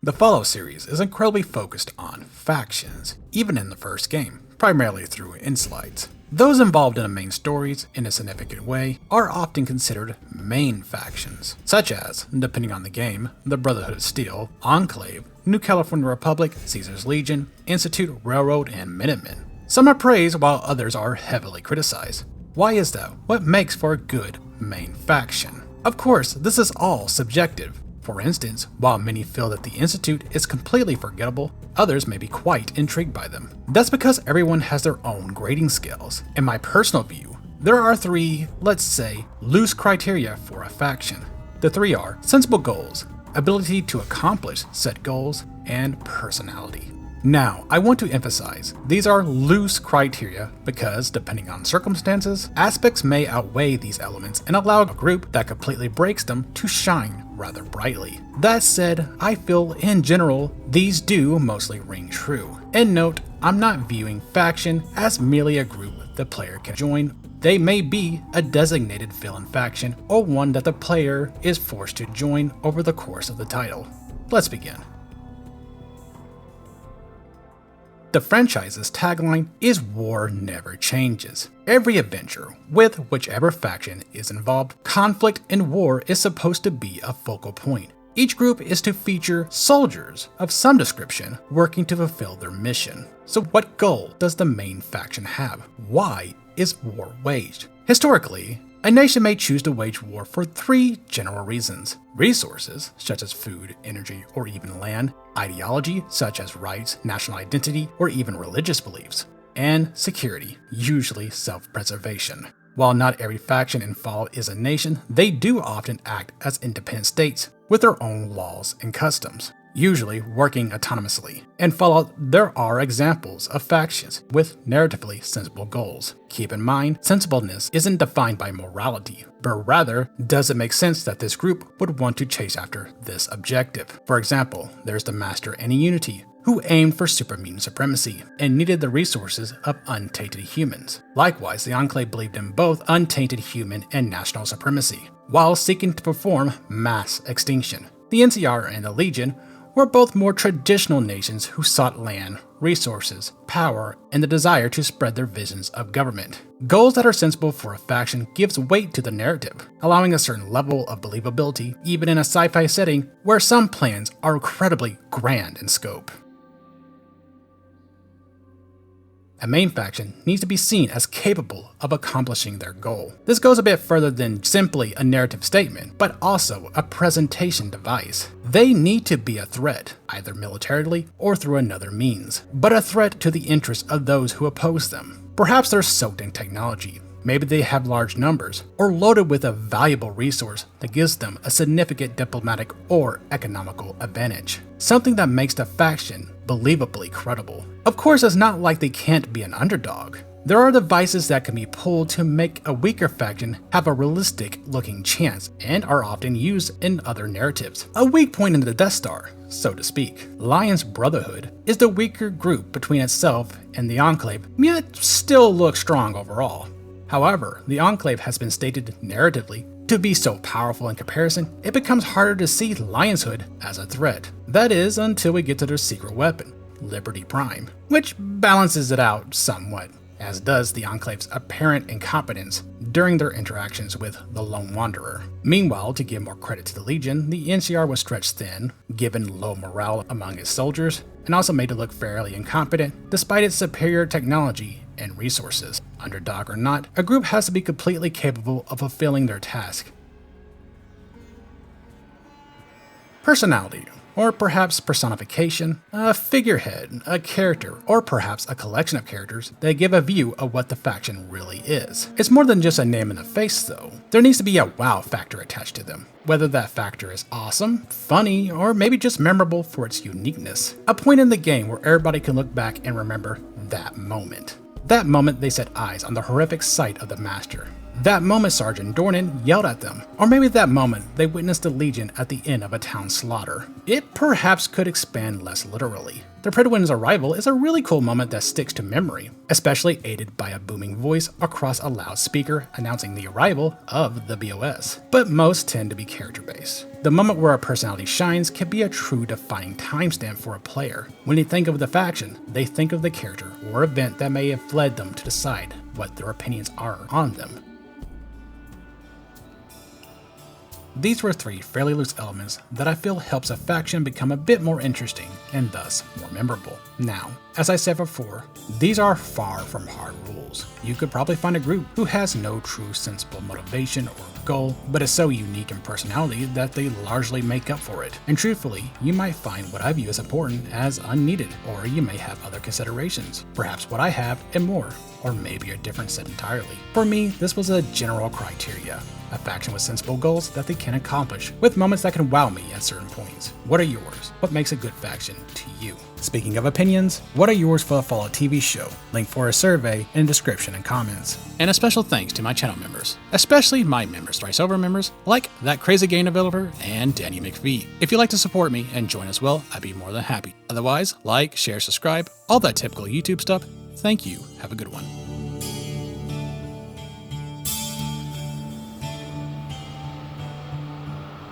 The Fallout series is incredibly focused on factions, even in the first game, primarily through inslides. Those involved in the main stories in a significant way are often considered main factions, such as, depending on the game, the Brotherhood of Steel, Enclave, New California Republic, Caesar's Legion, Institute, Railroad, and Minutemen. Some are praised while others are heavily criticized. Why is that? What makes for a good main faction? Of course, this is all subjective. For instance, while many feel that the Institute is completely forgettable, others may be quite intrigued by them. That's because everyone has their own grading scales. In my personal view, there are three, let's say, loose criteria for a faction. The three are sensible goals, ability to accomplish said goals, and personality. Now, I want to emphasize, these are loose criteria because, depending on circumstances, aspects may outweigh these elements and allow a group that completely breaks them to shine rather brightly. That said, I feel in general, these do mostly ring true. And note, I'm not viewing faction as merely a group the player can join. They may be a designated villain faction or one that the player is forced to join over the course of the title. Let's begin. The franchise's tagline is "War never changes." Every adventure, with whichever faction is involved, conflict and war is supposed to be a focal point. Each group is to feature soldiers of some description working to fulfill their mission. So what goal does the main faction have? Why is war waged? Historically, a nation may choose to wage war for three general reasons: resources, such as food, energy, or even land; ideology, such as rights, national identity, or even religious beliefs; and security, usually self-preservation. While not every faction in Fallout is a nation, they do often act as independent states with their own laws and customs, usually working autonomously. In Fallout, there are examples of factions with narratively sensible goals. Keep in mind, sensibleness isn't defined by morality, but rather, does it make sense that this group would want to chase after this objective? For example, there's the Master and Unity, who aimed for super mutant supremacy and needed the resources of untainted humans. Likewise, the Enclave believed in both untainted human and national supremacy, while seeking to perform mass extinction. The NCR and the Legion were both more traditional nations who sought land, resources, power, and the desire to spread their visions of government. Goals that are sensible for a faction gives weight to the narrative, allowing a certain level of believability even in a sci-fi setting where some plans are incredibly grand in scope. A main faction needs to be seen as capable of accomplishing their goal. This goes a bit further than simply a narrative statement, but also a presentation device. They need to be a threat, either militarily or through another means, but a threat to the interests of those who oppose them. Perhaps they're soaked in technology. Maybe they have large numbers, or loaded with a valuable resource that gives them a significant diplomatic or economical advantage. Something that makes the faction believably credible. Of course, it's not like they can't be an underdog. There are devices that can be pulled to make a weaker faction have a realistic looking chance and are often used in other narratives. A weak point in the Death Star, so to speak. Lion's Brotherhood is the weaker group between itself and the Enclave, yet still looks strong overall. However, the Enclave has been stated narratively to be so powerful in comparison, it becomes harder to see Lion's Hood as a threat. That is, until we get to their secret weapon, Liberty Prime, which balances it out somewhat, as does the Enclave's apparent incompetence during their interactions with the Lone Wanderer. Meanwhile, to give more credit to the Legion, the NCR was stretched thin, given low morale among its soldiers, and also made to look fairly incompetent despite its superior technology and resources. Underdog or not, a group has to be completely capable of fulfilling their task. Personality, or perhaps personification, a figurehead, a character, or perhaps a collection of characters that give a view of what the faction really is. It's more than just a name and a face though. There needs to be a wow factor attached to them. Whether that factor is awesome, funny, or maybe just memorable for its uniqueness. A point in the game where everybody can look back and remember that moment. That moment they set eyes on the horrific sight of the Master. That moment Sergeant Dornan yelled at them, or maybe that moment they witnessed the Legion at the end of a town slaughter. It perhaps could expand less literally. The Prydwen's arrival is a really cool moment that sticks to memory, especially aided by a booming voice across a loudspeaker announcing the arrival of the BOS. But most tend to be character-based. The moment where a personality shines can be a true defining timestamp for a player. When they think of the faction, they think of the character or event that may have led them to decide what their opinions are on them. These were 3 fairly loose elements that I feel helps a faction become a bit more interesting and thus more memorable. Now, as I said before, these are far from hard rules. You could probably find a group who has no true sensible motivation or goal, but is so unique in personality that they largely make up for it. And truthfully, you might find what I view as important as unneeded, or you may have other considerations. Perhaps what I have and more, or maybe a different set entirely. For me, this was a general criteria. A faction with sensible goals that they can accomplish, with moments that can wow me at certain points. What are yours? What makes a good faction to you? Speaking of opinions, what are yours for the Fallout TV show? Link for a survey in the description and comments. And a special thanks to my channel members, especially my members, ThriceOver members, like That Crazy Game Developer and Danny McPhee. If you'd like to support me and join as well, I'd be more than happy. Otherwise, like, share, subscribe, all that typical YouTube stuff. Thank you. Have a good one.